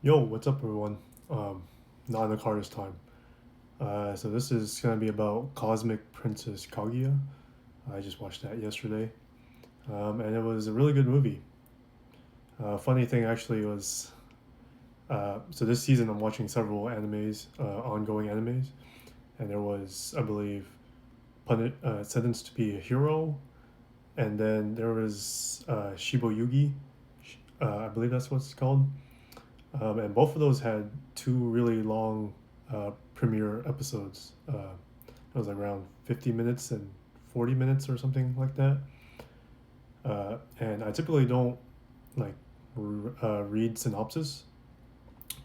Yo, what's up, everyone? Um, Not in the car this time. So this is gonna be about Cosmic Princess Kaguya. I just watched that yesterday, and it was a really good movie. Funny thing actually was, so this season I'm watching several animes, ongoing animes, and there was, I believe, Sentenced to be a Hero, and then there was Shibo Yugi, I believe that's what it's called. And both of those had two really long premiere episodes. It was like around 50 minutes and 40 minutes or something like that. And I typically don't like read synopsis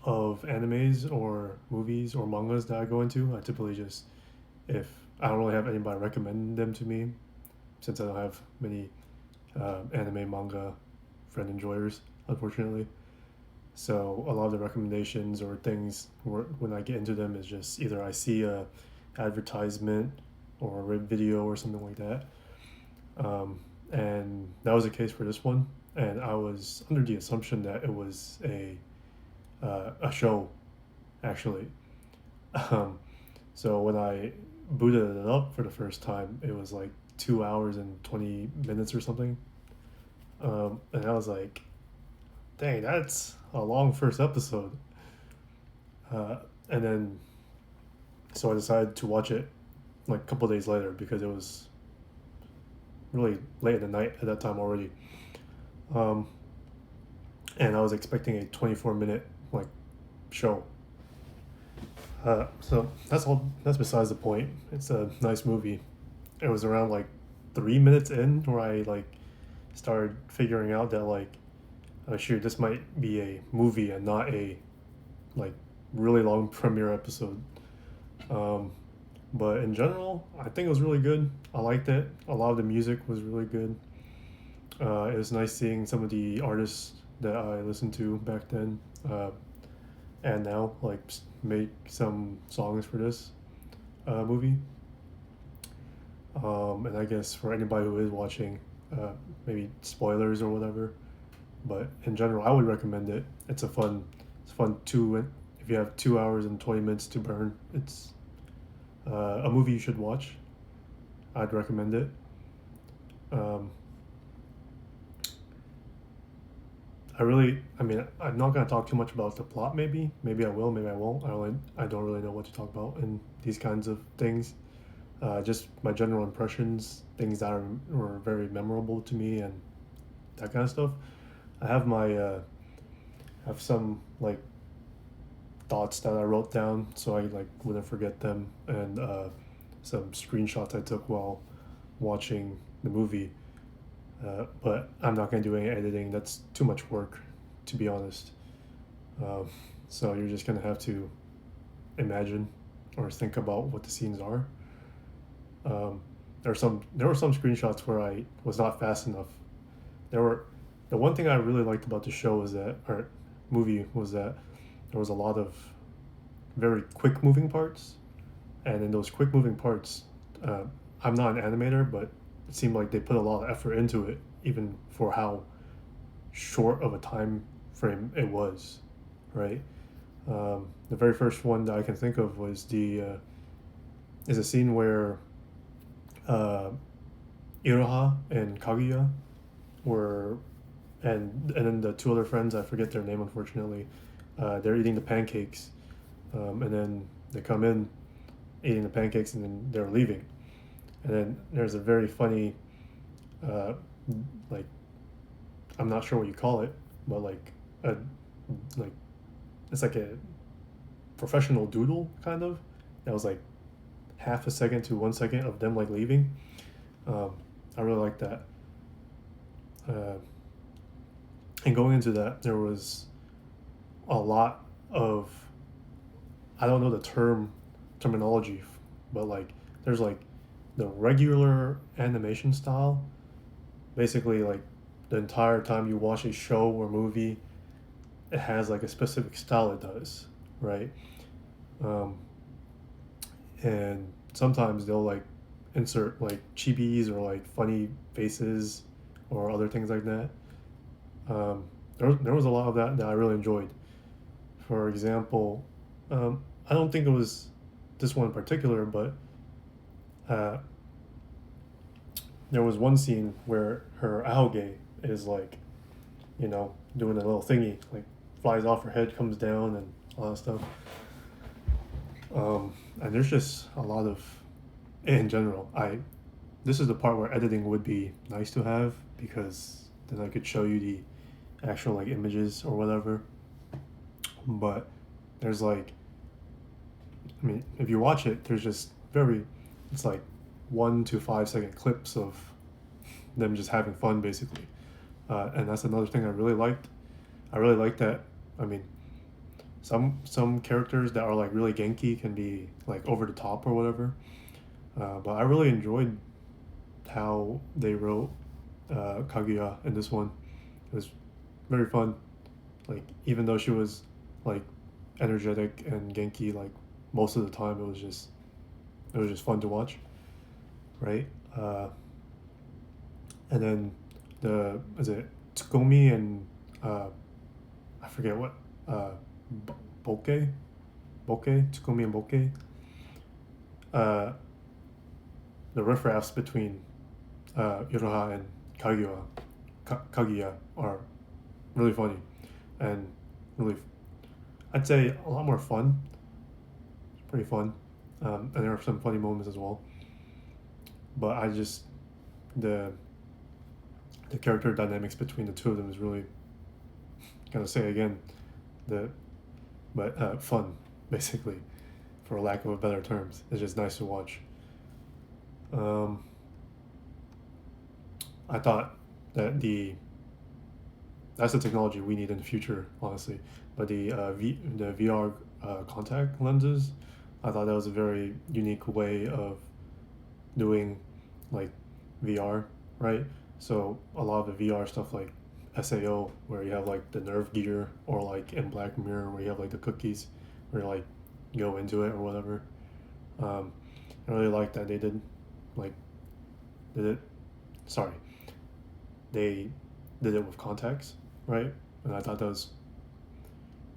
of animes or movies or mangas that I go into. I typically just, if I don't really have anybody recommend them to me, since I don't have many anime manga friend enjoyers, unfortunately. So a lot of the recommendations or things when I get into them is just either I see a advertisement or a video or something like that, and that was the case for this one. And I was under the assumption that it was a show actually. Um, so when I booted it up for the first time, it was like 2 hours and 20 minutes or something, and I was like, "Dang, that's a long first episode." Uh, and then so I decided to watch it like a couple days later because it was really late at the night at that time already. Um, and I was expecting a 24-minute like show. So that's all. That's besides the point. It's a nice movie. It was around like 3 minutes in where I like started figuring out that like, oh shoot, this might be a movie and not a like really long premiere episode. Um, But in general, I think it was really good. I liked it. A lot of the music was really good. It was nice seeing some of the artists that I listened to back then, and now like make some songs for this movie. And I guess for anybody who is watching, maybe spoilers or whatever. But in general, I would recommend it. It's fun too. If you have 2 hours and 20 minutes to burn, it's a movie you should watch. I'd recommend it. Um, I mean, I'm not gonna talk too much about the plot. Maybe I will, maybe I won't. I don't really know what to talk about in these kinds of things. Just my general impressions, things that were very memorable to me, and that kind of stuff. I have have some like thoughts that I wrote down so I like wouldn't forget them, and some screenshots I took while watching the movie. But I'm not gonna do any editing. That's too much work, to be honest. Um, so you're just gonna have to imagine or think about what the scenes are. Um, there were some screenshots where I was not fast enough. There were the one thing I really liked about the show was that or movie was that there was a lot of very quick moving parts, and in those quick moving parts, uh, I'm not an animator, but it seemed like they put a lot of effort into it, even for how short of a time frame it was, right? The very first one that I can think of was the is a scene where uh, Iroha and Kaguya were, and then the two other friends, I forget their name unfortunately. They're eating the pancakes, and then they come in eating the pancakes, and then they're leaving. And then there's a very funny, uh, like I'm not sure what you call it, but a like it's like a professional doodle kind of. That was like half a second to 1 second of them like leaving. Um, I really like that. Uh, and going into that, there was a lot of I don't know the terminology, but like there's like the regular animation style. Basically, like the entire time you watch a show or movie, it has like a specific style it does, right? Um, and sometimes they'll like insert like chibis or like funny faces or other things like that. There was a lot of that that I really enjoyed. For example, I don't think it was this one in particular, but uh, there was one scene where her algae is like, doing a little thingy, like flies off her head, comes down, and all that stuff. And there's just a lot of, in general, this is the part where editing would be nice to have because then I could show you the actual like images or whatever. But there's like, I mean, if you watch it, there's just it's like 1 to 5 second clips of them just having fun basically. And that's another thing I really liked. I really like that. I mean, some characters that are like really Genki can be like over the top or whatever. But I really enjoyed how they wrote Kaguya in this one. It was very fun. Like even though she was like energetic and Genki like most of the time, it was just fun to watch, right? And then the is it Tsukomi and uh, I forget what uh, Boke, Tsukomi and Boke. Uh, the riffraffs between Iroha and Kaguya are really funny and really, I'd say a lot more fun. It's pretty fun, and there are some funny moments as well. But the the character dynamics between the two of them is really, gonna say again, the but fun basically, for lack of a better terms. It's just nice to watch. Um, I thought that that's the technology we need in the future, honestly. But the VR contact lenses, I thought that was a very unique way of doing like VR, right? So a lot of the VR stuff like SAO, where you have like the Nerve gear, or like in Black Mirror, where you have like the cookies, where you like go into it or whatever. Um, I really like that like did it. Sorry, they did it with contacts, right? And I thought that was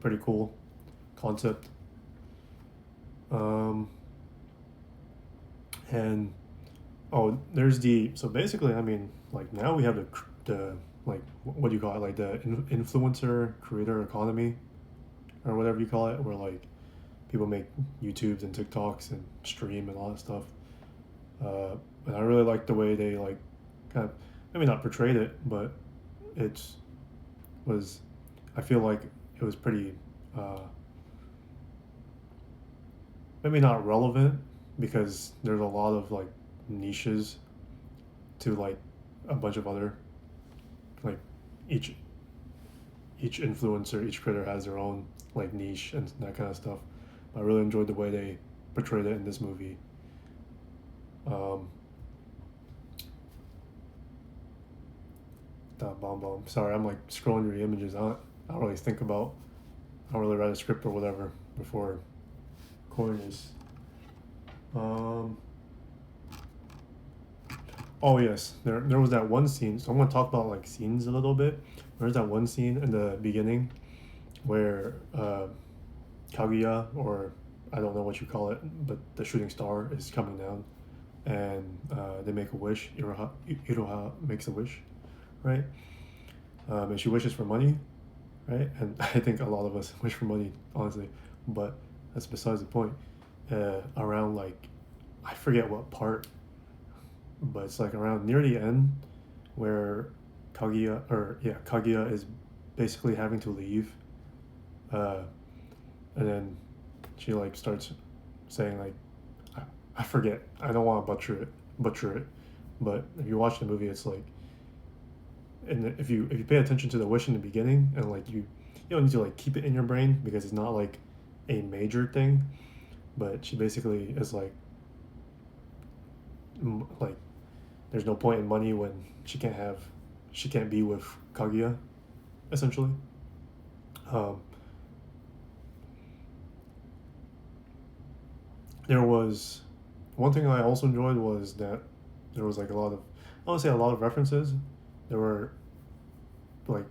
pretty cool concept. Um, and oh, there's the so basically, I mean, like now we have the like what do you call it, like the influencer creator economy or whatever you call it, where like people make YouTubes and TikToks and stream and all that stuff. And I really like the way they like kind of maybe not portrayed it, but it's was I feel like it was pretty uh, maybe not relevant because there's a lot of like niches to like a bunch of other like each each influencer, each creator has their own like niche and that kind of stuff. I really enjoyed the way they portrayed it in this movie. Um, that bomb bomb. Sorry, I'm like scrolling through the images. I don't really think about. I don't really write a script or whatever before recording this. Um, oh yes, there was that one scene. So I'm gonna talk about like scenes a little bit. There's that one scene in the beginning where Kaguya, or I don't know what you call it, but the shooting star is coming down, and they make a wish. Iroha makes a wish, right? And she wishes for money, right? And I think a lot of us wish for money, honestly, but that's besides the point. Around like, I forget what part, but it's like around near the end, where Kaguya is basically having to leave, uh, and then she like starts saying like, I forget. I don't want to butcher it, but if you watch the movie, it's like, and if you pay attention to the wish in the beginning, and like you don't need to like keep it in your brain because it's not like a major thing, but she basically is like there's no point in money when she can't be with Kaguya, essentially. Um, there was one thing I also enjoyed was that there was like a lot of, I want to say a lot of references. There were like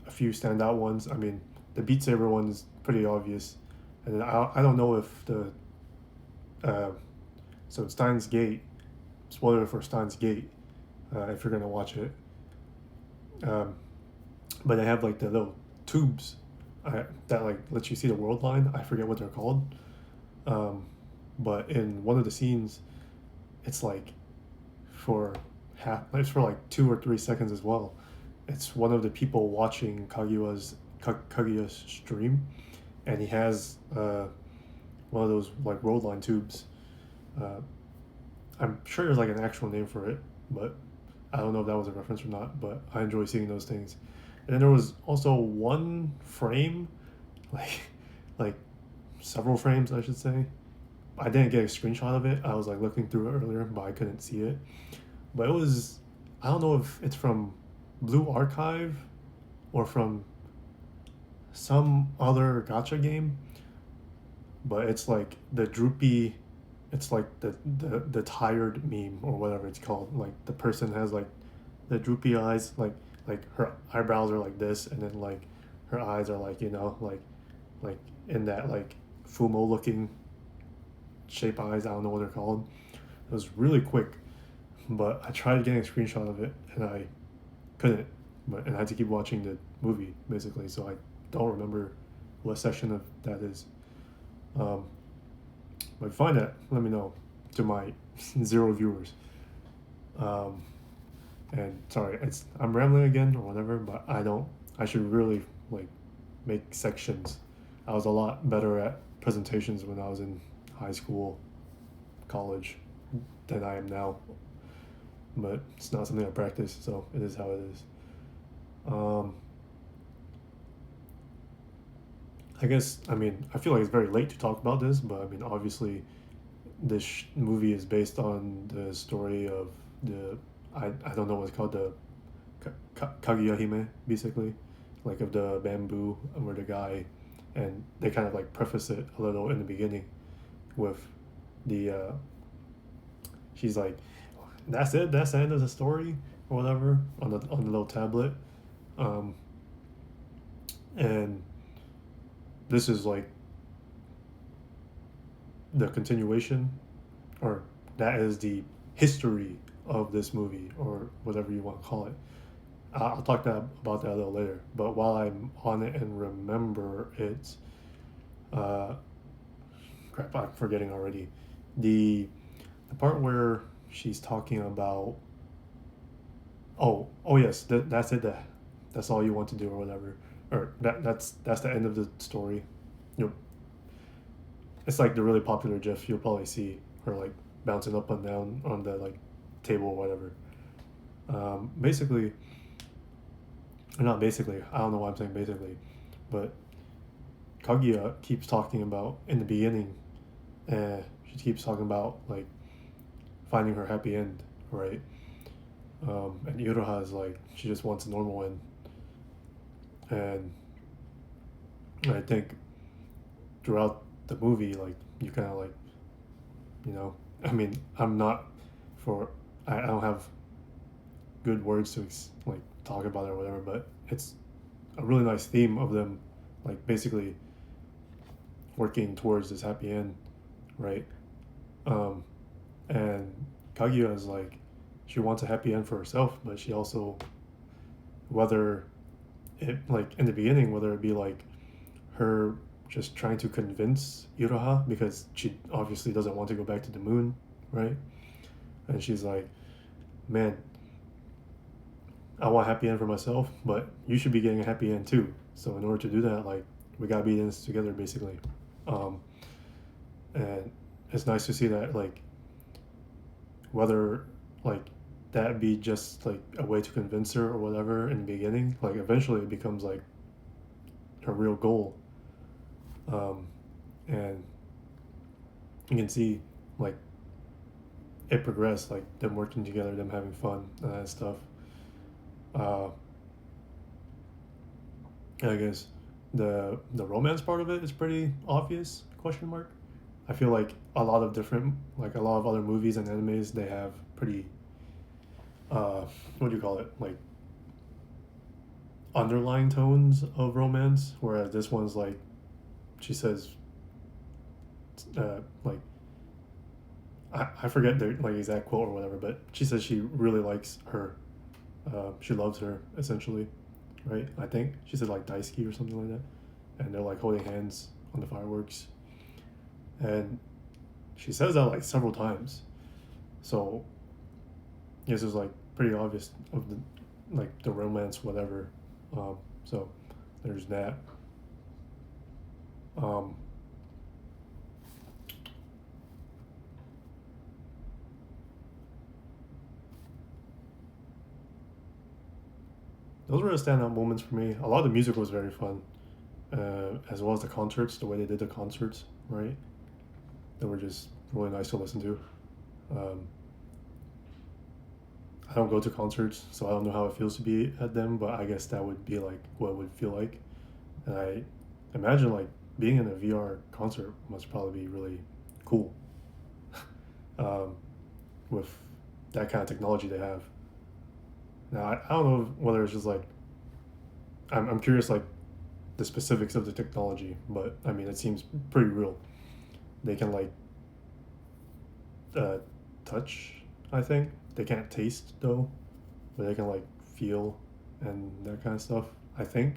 a few standout ones. I mean, the Beat Saber one is pretty obvious, and then I don't know if the uh, so Steins Gate, spoiler for Steins Gate, if you're gonna watch it, um, but they have like the little tubes that like let you see the world line. I forget what they're called, um, but in one of the scenes, it's like for it's for like 2 or 3 seconds as well. It's one of the people watching Kaguya's stream, and he has one of those like road line tubes. Uh, I'm sure there's like an actual name for it, but I don't know if that was a reference or not. But I enjoy seeing those things. And then there was also one frame, like like several frames, I should say. I didn't get a screenshot of it. I was like looking through it earlier, but I couldn't see it. But it was, I don't know if it's from Blue Archive or from some other gacha game, but it's like the droopy, it's like the tired meme or whatever it's called. Like the person has like the droopy eyes, like her eyebrows are like this, and then like her eyes are like, like in that like fumo looking shape eyes. I don't know what they're called. It was really quick, but I tried getting a screenshot of it and I couldn't. But and I had to keep watching the movie basically, so I don't remember what section of that is. Um, but if you find that, let me know to my 0 viewers. Um, and sorry, I'm rambling again or whatever, but I don't. I should really like make sections. I was a lot better at presentations when I was in high school, college, than I am now. But it's not something I practice, so it is how it is. Um, I guess I mean I feel like it's very late to talk about this, but I mean obviously this movie is based on the story of the I don't know what's called, the kaguya hime, basically, like of the bamboo, where the guy, and they kind of like preface it a little in the beginning with the she's like, that's the end of the story or whatever on the little tablet, um, and this is like the continuation, or that is the history of this movie or whatever you want to call it. I'll talk about that a little later. But while I'm on it and remember it, uh, crap, I'm forgetting already. The part where she's talking about, oh yes, that's it. That's all you want to do or whatever, or that's the end of the story. You know, it's like the really popular GIF. You'll probably see her like bouncing up and down on the like table or whatever. Basically, or not basically. I don't know why I'm saying basically, but Kaguya keeps talking about in the beginning. She keeps talking about like finding her happy end, right? And Iroha is like she just wants a normal end, and I think throughout the movie, like you kind of like, I mean, I'm not for I don't have good words to like talk about it or whatever, but it's a really nice theme of them, like basically working towards this happy end, right? Um, and Kaguya is like, she wants a happy end for herself, but she also, whether it like in the beginning, whether it be like her just trying to convince Iroha because she obviously doesn't want to go back to the moon, right? And she's like, man, I want a happy end for myself, but you should be getting a happy end too. So in order to do that, like we gotta be in this together, basically. Um, and it's nice to see that, like, whether like that be just like a way to convince her or whatever in the beginning, like eventually it becomes like her real goal. Um, and you can see like it progressed, like them working together, them having fun and that stuff. Uh, I guess the romance part of it is pretty obvious, question mark. I feel like a lot of other movies and animes, they have pretty what do you call it, like underlying tones of romance, whereas this one's like she says, like I forget the like exact quote or whatever, but she says she really likes her. She loves her essentially, right? I think she said like Daisuke or something like that, and they're like holding hands on the fireworks, and she says that like several times. So yes, it's like pretty obvious of the like the romance whatever. So there's that. Um, those were the standout moments for me. A lot of the music was very fun, as well as the concerts. The way they did the concerts, right? They were just really nice to listen to. Um, I don't go to concerts, so I don't know how it feels to be at them. But I guess that would be like what it would feel like. And I imagine like being in a VR concert must probably be really cool, um, with that kind of technology they have. Now I don't know whether it's just like I'm curious like the specifics of the technology, but I mean it seems pretty real. They can like uh, touch. I think they can't taste though, but they can like feel and that kind of stuff. I think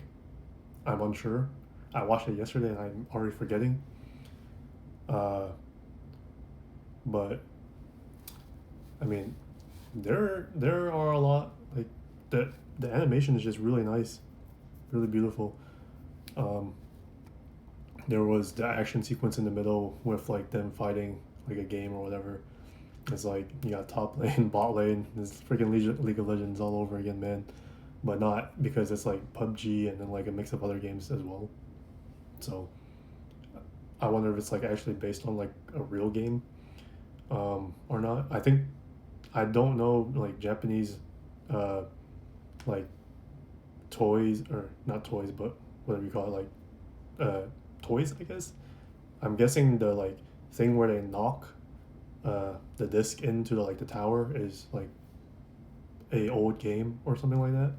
I'm unsure. I watched it yesterday and I'm already forgetting. Uh, but I mean, there are a lot like the animation is just really nice, really beautiful. Um, there was the action sequence in the middle with like them fighting like a game or whatever. It's like you got top lane, bot lane. It's freaking League of Legends all over again, man. But not because it's like PUBG and then like a mix of other games as well. So I wonder if it's like actually based on like a real game, or not. I think I don't know like Japanese, uh, like toys or not toys, but whatever you call it, like toys. I guess I'm guessing the like thing where they knock the disc into the like the tower is like a old game or something like that.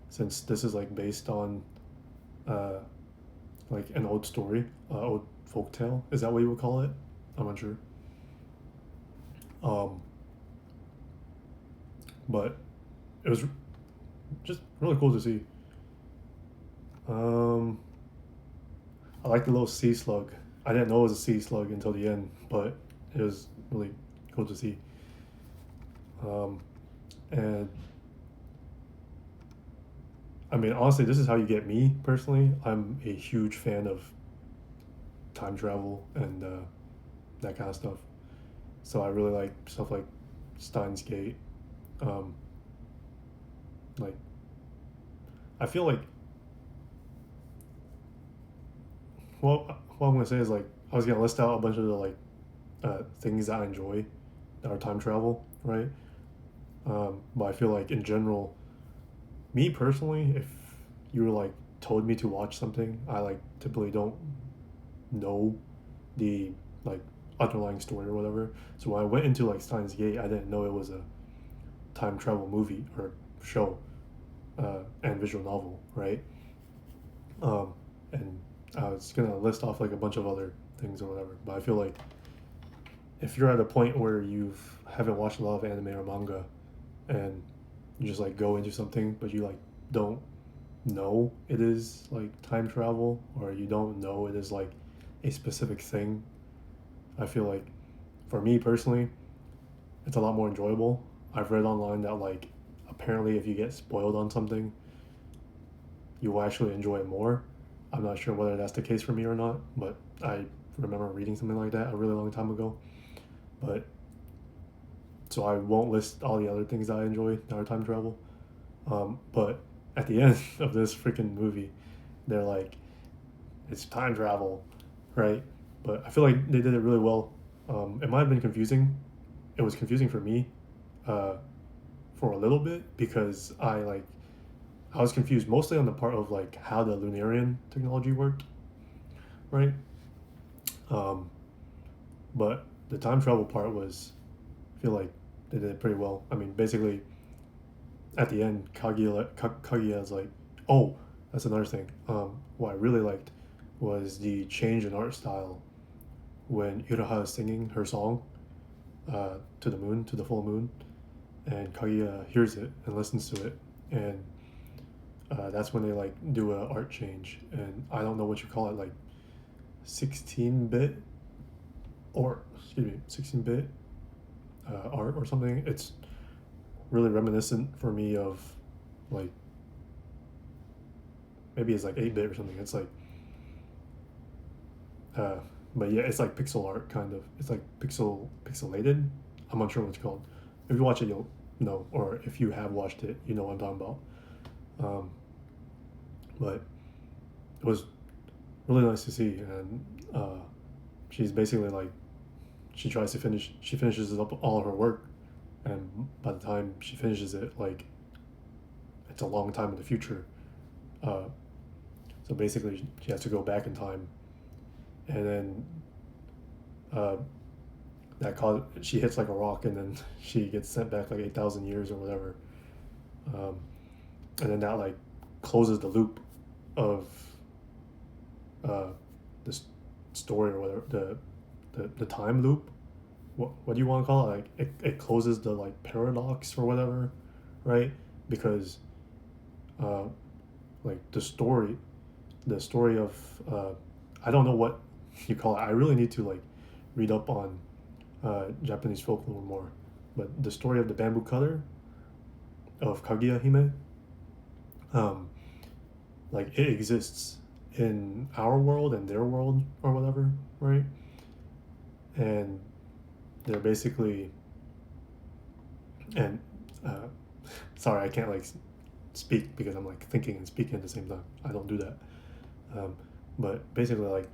Since this is like based on uh, like an old story, old folk tale. Is that what you would call it? I'm not sure. Um, but it was just really cool to see. Um, I like the little sea slug. I didn't know it was a sea slug until the end, but it was really cool to see. Um, and I mean, honestly, this is how you get me personally. I'm a huge fan of time travel and that kind of stuff. So I really like stuff like Steins Gate. Um, like I feel like what I'm gonna say is like I was gonna list out a bunch of the like things that I enjoy that are time travel, right? But I feel like in general, me personally, if you were like told me to watch something, I like typically don't know the like underlying story or whatever. So when I went into like Steins Gate, I didn't know it was a time travel movie or show, and visual novel, right? Um, and I was gonna list off like a bunch of other things or whatever, but I feel like if you're at a point where you haven't watched a lot of anime or manga, and you just like go into something, but you like don't know it is like time travel, or you don't know it is like a specific thing, I feel like for me personally, it's a lot more enjoyable. I've read online that like apparently if you get spoiled on something, you will actually enjoy it more. I'm not sure whether that's the case for me or not, but I remember reading something like that a really long time ago. But so I won't list all the other things that I enjoy that are time travel. But at the end of this freaking movie, they're like, it's time travel, right? But I feel like they did it really well. It might have been confusing. It was confusing for me, uh, for a little bit because I was confused mostly on the part of like how the Lunarian technology worked, right? Um, but the time travel part was, I feel like they did it pretty well. I mean, basically, at the end, Kaguya is like, Oh, that's another thing. What I really liked was the change in art style when Iraha is singing her song to the moon, to the full moon, and Kaguya hears it and listens to it, and that's when they like do a art change, and I don't know what you call it, like 16-bit or excuse me, 16-bit art or something. It's really reminiscent for me of like maybe it's like 8-bit or something. It's like uh, but yeah, it's like pixel art kind of. It's like pixelated. I'm not sure what it's called. If you watch it, you'll know, or if you have watched it, you know what I'm talking about. Um, but it was really nice to see, and she's basically like she finishes up all her work, and by the time she finishes it, like it's a long time in the future. Uh, so basically, she has to go back in time, and then uh, she hits like a rock, and then she gets sent back like 8,000 years or whatever, um, and then that like closes the loop of uh, this story or whatever the time loop. What do you want to call it? Like it closes the like paradox or whatever, right? Because uh, like the story of I don't know what you call it. I really need to like read up on Japanese folklore more. But the story of the bamboo cutter of Kaguya Hime, um, like it exists in our world and their world or whatever, right? And they're basically and uh, sorry, I can't like speak because I'm like thinking and speaking at the same time. I don't do that. Um, but basically, like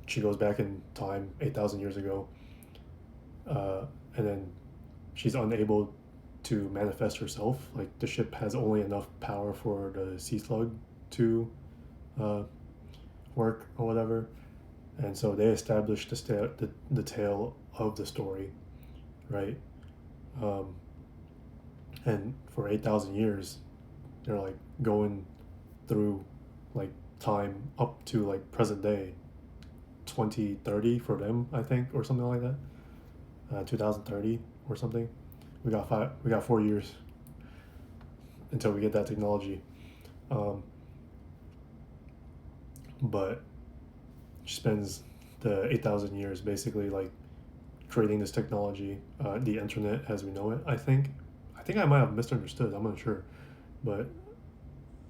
she goes back in time 8,000 years ago, and then she's unable to manifest herself. Like the ship has only enough power for the sea slug to uh, work or whatever, and so they established the tale of the story, right? Um, and for 8,000 years, they're like going through like time up to like present day 2030 for them, I think, or something like that. 2030 or something. We got 4 years until we get that technology. Um, but she spends the 8,000 years basically like creating this technology, the internet as we know it. I think I might have misunderstood. I'm not sure, but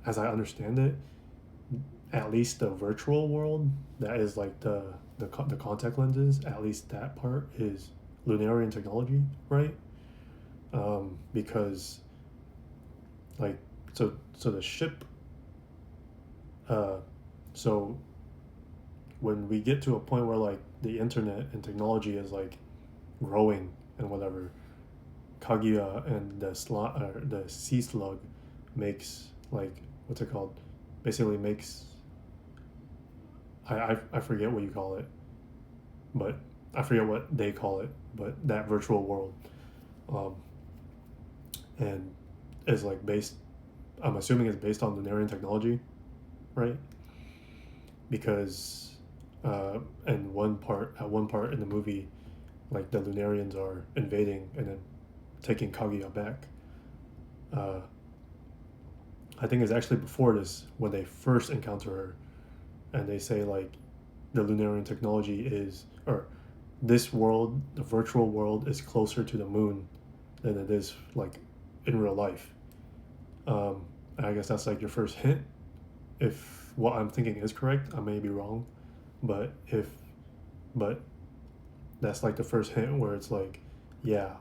as I understand it, at least the virtual world that is like the contact lenses, at least that part is Lunarian technology, right? Because like so the ship, uh, so when we get to a point where like the internet and technology is like growing and whatever, Kaguya and the sea slug makes like what's it called? Basically makes I forget what you call it, but I forget what they call it, but that virtual world, um, and is like based. I'm assuming it's based on Lunarian technology, right? Because at one part in the movie, like the Lunarians are invading and then taking Kaguya back. Uh, I think it's actually before this when they first encounter her, and they say like the Lunarian technology is or this world, the virtual world, is closer to the moon than it is like in real life. I guess that's like your first hint. If what I'm thinking is correct, I may be wrong, but if but that's like the first hint where it's like, yeah,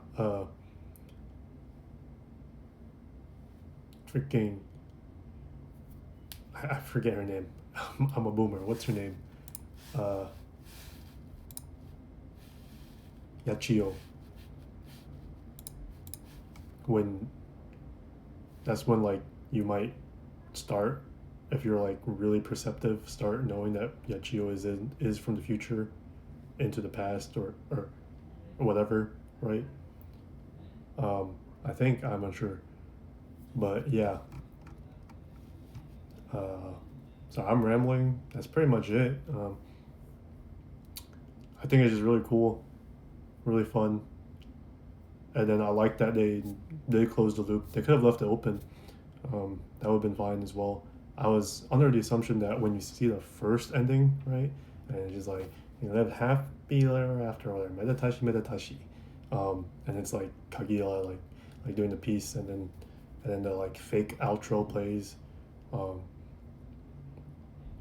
freaking, I forget her name. I'm a boomer. What's her name? Uh, Yachio. When that's when like you might start if you're like really perceptive, start knowing that Yachio is from the future into the past or whatever, right? I think I'm unsure, but yeah, Uh, so I'm rambling. That's pretty much it. I think it's just really cool, really fun, and then I like that they closed the loop. They could have left it open. That would have been fine as well. I was under the assumption that when you see the first ending, right, and it's just like you live happy ever after, or meditashi meditashi, and it's like kaguya like doing the piece, and then the like fake outro plays. Um,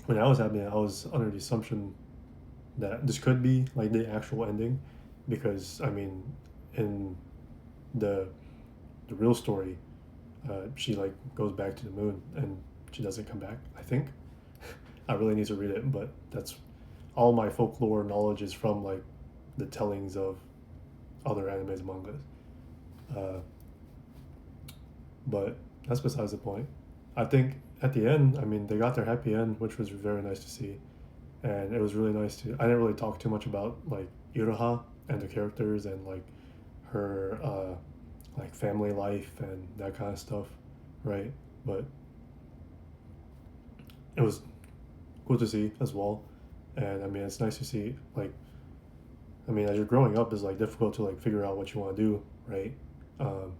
when I was happening, I was under the assumption that this could be like the actual ending, because I mean, in the the real story, she like goes back to the moon and she doesn't come back. I think I really need to read it, but that's all my folklore knowledge is from like the tellings of other animes and mangas. Uh, but that's besides the point. I think at the end, I mean, they got their happy end, which was very nice to see, and it was really nice to. I didn't really talk too much about like Iroha and the characters and like her like family life and that kind of stuff, right? But it was cool to see as well, and I mean, it's nice to see like I mean, as you're growing up, it's like difficult to like figure out what you want to do, right? Um,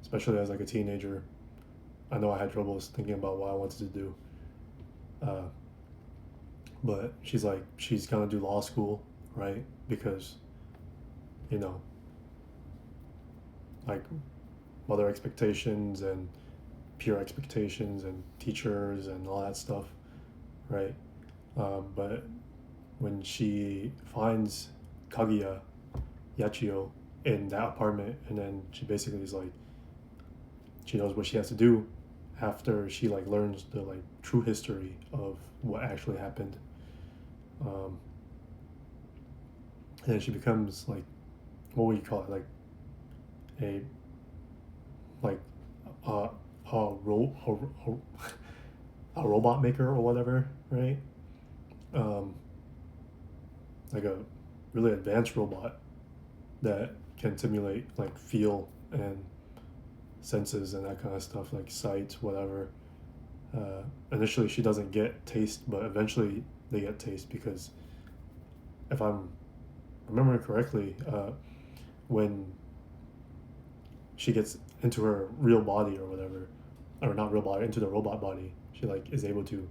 Especially as like a teenager. I know I had troubles thinking about what I wanted to do. Uh, but she's like she's gonna do law school, right? Because you know, like mother expectations and peer expectations and teachers and all that stuff, right? But when she finds Kaguya Yachio in that apartment, and then she basically is like she knows what she has to do after she like learns the like true history of what actually happened, um, and then she becomes like what would you call it, a like a a robot maker or whatever, right? Um, like a really advanced robot that can simulate like feel and senses and that kind of stuff, like sight, whatever. Initially, she doesn't get taste, but eventually they get taste because if I'm remembering correctly, when she gets into her real body or whatever, or not real body, into the robot body, she like is able to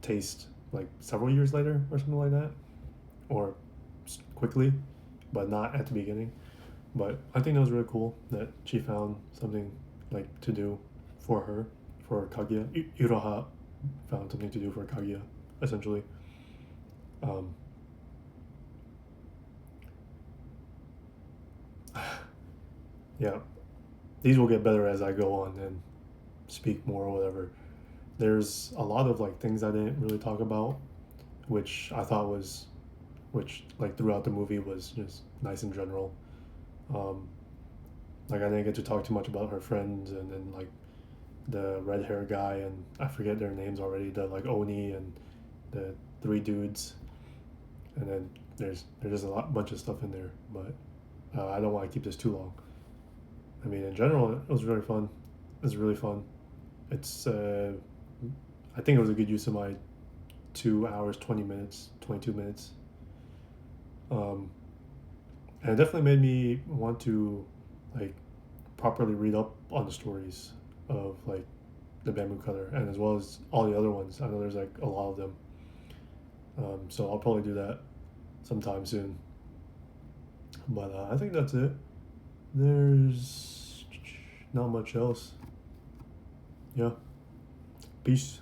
taste like several years later or something like that, or quickly, but not at the beginning. But I think that was really cool that she found something like to do for her, for Kaguya. Iroha found something to do for Kaguya, essentially. Um, yeah, these will get better as I go on and speak more or whatever. There's a lot of like things I didn't really talk about, which I thought was, which like throughout the movie was just nice in general. Um, like I didn't get to talk too much about her friends, and then like the red hair guy, and I forget their names already. The like Oni and the three dudes, and then there's just a bunch of stuff in there. But I don't want to keep this too long. I mean, in general, it was really fun. It was really fun. It's I think it was a good use of my 2 hours 20 minutes, 22 minutes. Um, and it definitely made me want to like properly read up on the stories of like the bamboo cutter, and as well as all the other ones. I know there's like a lot of them. So I'll probably do that sometime soon. But I think that's it. There's not much else. Yeah. Peace.